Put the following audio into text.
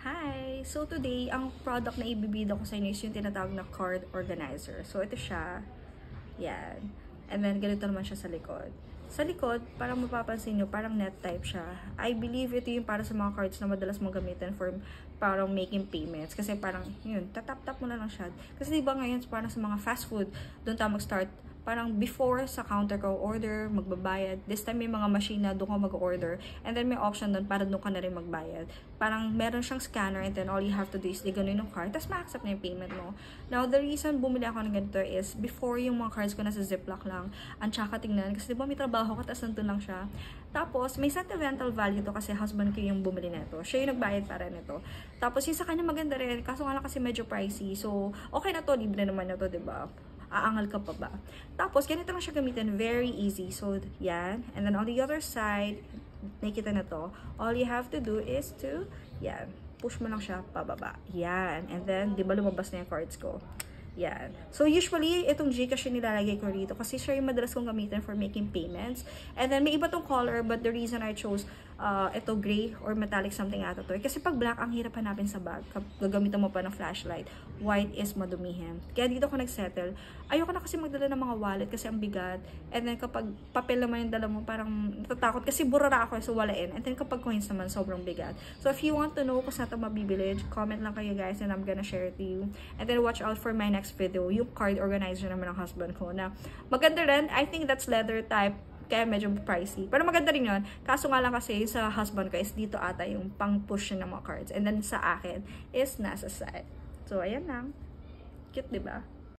Hi! So today, ang product na ibibida ko sa inyo is yung tinatawag na card organizer. So ito siya. Yan. And then ganito naman siya sa likod. Sa likod, parang mapapansin nyo, parang net type siya. I believe ito yung para sa mga cards na madalas mong gamitin for parang making payments. Kasi parang, yun, tatap-tap mo na lang siya. Kasi diba ngayon, parang sa mga fast food, doon tayo mag-start. Parang before sa counter ka order, magbabayad. This time may mga machine na doon ka mag-order. And then may option doon para doon ka na rin magbayad. Parang meron siyang scanner and then all you have to do is di ganun yung card. Tapos ma-accept na yung payment mo. Now, the reason bumili ako ng ganito is before yung mga cards ko nasa Ziploc lang. Ang tsaka tingnan. Kasi diba may trabaho ko tapos nandun lang siya. Tapos may sentimental value to kasi husband ko yung bumili nito. Siya yung nagbayad para nito. Tapos yung sa kanya maganda rin. Kaso nga lang kasi medyo pricey. So, okay na to. Libre naman na to, diba? Aangal ka pa ba? Tapos, ganito lang siya gamitin. Very easy. So, yan. And then, on the other side, nakikita na to. All you have to do is to, yan. Push mo lang siya pababa. Yan. And then, di ba lumabas na yung cards ko? Yan. So, usually, itong Gcash yung nilalagay ko rito kasi siya yung madalas kong gamitin for making payments. And then, may iba tong color but the reason I chose ito gray or metallic something ata to. Kasi pag black, ang hirap hanapin sa bag. Gagamitan mo pa ng flashlight. White is madumihin. Kaya dito ko nagsettle. Ayoko na kasi magdala ng mga wallet kasi ang bigat. And then, kapag papel naman yung dala mo, parang natatakot kasi burara ako so walain. And then, kapag coins naman, sobrang bigat. So, if you want to know kung saan ito mabibili, comment lang kayo guys and I'm gonna share it to you. And then, watch out for my next video, yung card organizer naman ng husband ko na maganda rin. I think that's leather type, kaya medyo pricey. Pero maganda rin yun. Kaso nga lang kasi sa husband ko is dito ata yung pang-push ng mga cards. And then sa akin is nasa side. So, ayan lang. Cute, diba?